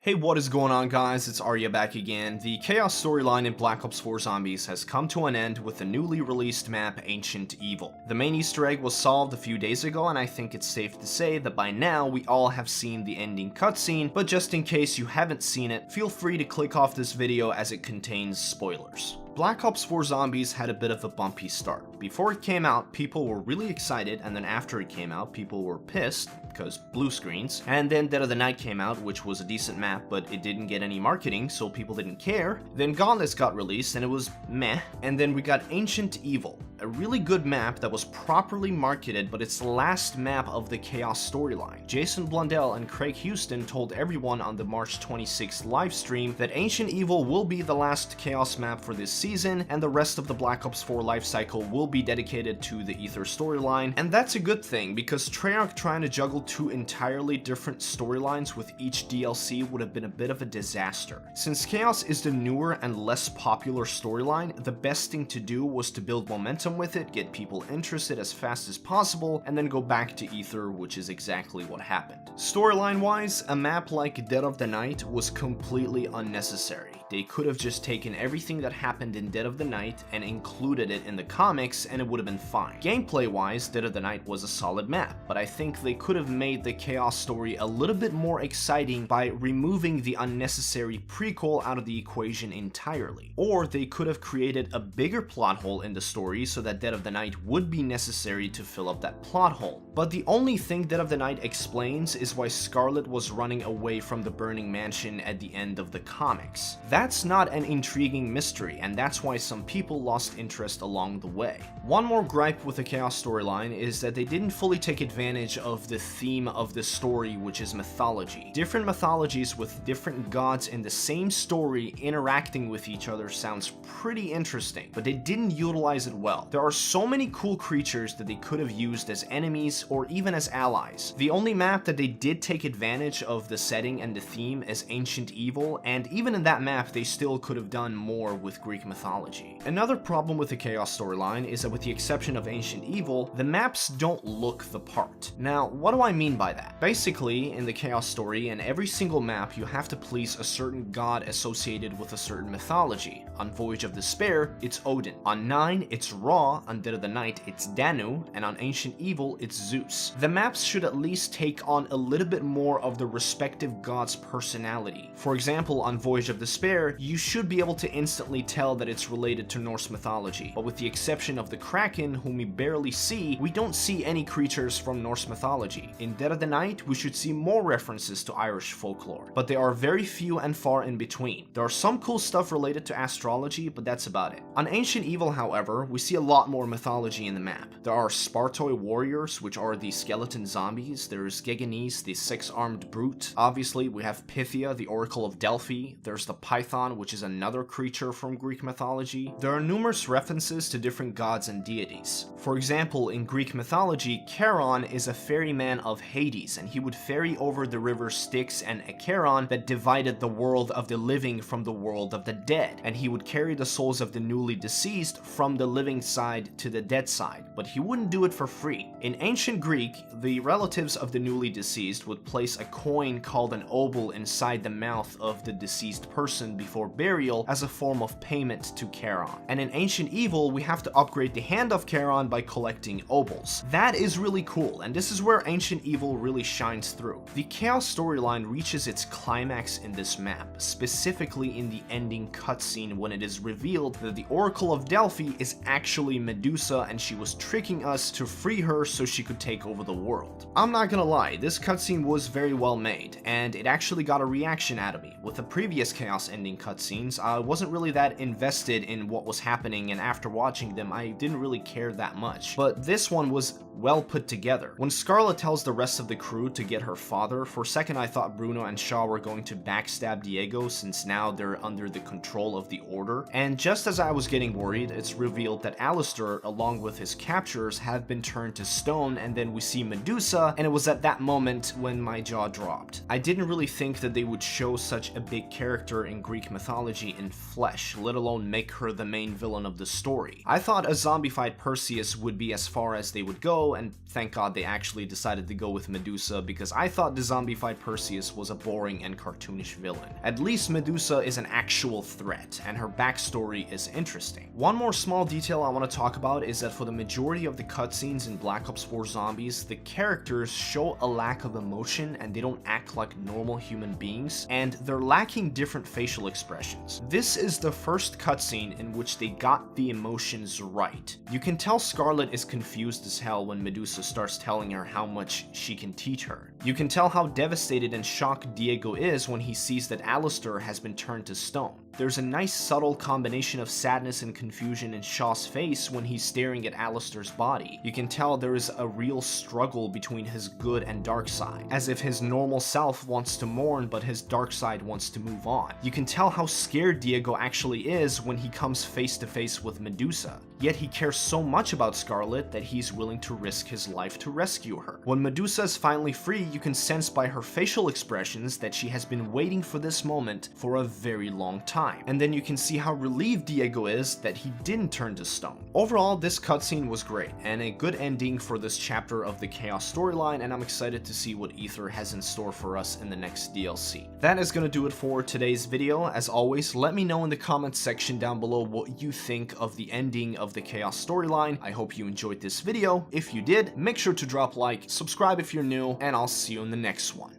Hey, what is going on, guys? It's Arya back again. The Chaos storyline in Black Ops 4 Zombies has come to an end with the newly released map Ancient Evil. The main Easter egg was solved a few days ago, and I think it's safe to say that by now we all have seen the ending cutscene, but just in case you haven't seen it, feel free to click off this video as it contains spoilers. Black Ops 4 Zombies had a bit of a bumpy start. Before it came out, people were really excited, and then after it came out, people were pissed, because blue screens. And then Dead of the Night came out, which was a decent map, but it didn't get any marketing, so people didn't care. Then Godless got released, and it was meh. And then we got Ancient Evil, a really good map that was properly marketed, but it's the last map of the Chaos storyline. Jason Blundell and Craig Houston told everyone on the March 26th livestream that Ancient Evil will be the last Chaos map for this season, and the rest of the Black Ops 4 lifecycle will be dedicated to the Aether storyline. And that's a good thing, because Treyarch trying to juggle two entirely different storylines with each DLC would have been a bit of a disaster. Since Chaos is the newer and less popular storyline, the best thing to do was to build momentum with it, get people interested as fast as possible, and then go back to Aether, which is exactly what happened. Storyline-wise, a map like Dead of the Night was completely unnecessary. They could have just taken everything that happened in Dead of the Night and included it in the comics, and it would have been fine. Gameplay-wise, Dead of the Night was a solid map, but I think they could have made the Chaos story a little bit more exciting by removing the unnecessary prequel out of the equation entirely. Or they could have created a bigger plot hole in the story so that Dead of the Night would be necessary to fill up that plot hole. But the only thing Dead of the Night explains is why Scarlet was running away from the Burning Mansion at the end of the comics. That's not an intriguing mystery, and that's why some people lost interest along the way. One more gripe with the Chaos storyline is that they didn't fully take advantage of the theme of the story, which is mythology. Different mythologies with different gods in the same story interacting with each other sounds pretty interesting, but they didn't utilize it well. There are so many cool creatures that they could have used as enemies or even as allies. The only map that they did take advantage of the setting and the theme is Ancient Evil, and even in that map they still could have done more with Greek mythology. Another problem with the Chaos storyline is that with the exception of Ancient Evil, the maps don't look the part. Now, what do I mean by that? Basically, in the Chaos story, in every single map you have to please a certain god associated with a certain mythology. On Voyage of Despair, it's Odin. On 9, it's Ra. On Dead of the Night, it's Danu. And on Ancient Evil, it's Zeus. The maps should at least take on a little bit more of the respective god's personality. For example, on Voyage of Despair, you should be able to instantly tell that it's related to Norse mythology, but with the exception of the Kraken, whom we barely see, we don't see any creatures from Norse mythology. In Dead of the Night, we should see more references to Irish folklore, but they are very few and far in between. There are some cool stuff related to astrology, but that's about it. On Ancient Evil, however, we see a lot more mythology in the map. There are Spartoi warriors, which are the skeleton zombies. There's Geganese, the six-armed brute. Obviously, we have Pythia, the Oracle of Delphi. There's the Python, which is another creature from Greek mythology. There are numerous references to different gods and deities. For example, in Greek mythology, Charon is a ferryman of Hades, and he would ferry over the river Styx and Acheron that divided the world of the living from the world of the dead, and he would carry the souls of the newly deceased from the living side to the dead side, but he wouldn't do it for free. In ancient Greek, the relatives of the newly deceased would place a coin called an obol inside the mouth of the deceased person before burial as a form of payment to Charon. And in Ancient Evil, we have to upgrade the hand of Charon by collecting obols. That is really cool, and this is where Ancient Evil really shines through. The Chaos storyline reaches its climax in this map, specifically in the ending cutscene when it is revealed that the Oracle of Delphi is actually Medusa and she was tricking us to free her so she could take over the world. I'm not gonna lie, this cutscene was very well made, and it actually got a reaction out of me. With the previous Chaos ending cutscenes, I wasn't really that invested in what was happening, and after watching them, I didn't really care that much. But this one was well put together. When Scarlet tells the rest of the crew to get her father, for a second I thought Bruno and Shaw were going to backstab Diego since now they're under the control of the Order. And just as I was getting worried, it's revealed that Alistair, along with his captors, have been turned to stone, and then we see Medusa, and it was at that moment when my jaw dropped. I didn't really think that they would show such a big character in Greek mythology in flesh, let alone make her the main villain of the story. I thought a zombified Perseus would be as far as they would go, go, and thank God they actually decided to go with Medusa, because I thought the zombified Perseus was a boring and cartoonish villain. At least Medusa is an actual threat, and her backstory is interesting. One more small detail I want to talk about is that for the majority of the cutscenes in Black Ops 4 Zombies, the characters show a lack of emotion and they don't act like normal human beings, and they're lacking different facial expressions. This is the first cutscene in which they got the emotions right. You can tell Scarlet is confused as hell when Medusa starts telling her how much she can teach her. You can tell how devastated and shocked Diego is when he sees that Alistair has been turned to stone. There's a nice subtle combination of sadness and confusion in Shaw's face when he's staring at Alistair's body. You can tell there is a real struggle between his good and dark side, as if his normal self wants to mourn but his dark side wants to move on. You can tell how scared Diego actually is when he comes face to face with Medusa, yet he cares so much about Scarlet that he's willing to risk his life to rescue her. When Medusa is finally free, you can sense by her facial expressions that she has been waiting for this moment for a very long time. And then you can see how relieved Diego is that he didn't turn to stone. Overall, this cutscene was great, and a good ending for this chapter of the Chaos storyline, and I'm excited to see what Aether has in store for us in the next DLC. That is going to do it for today's video. As always, let me know in the comments section down below what you think of the ending of the Chaos storyline. I hope you enjoyed this video. If you did, make sure to drop a like, subscribe if you're new, and I'll see you in the next one.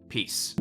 Peace.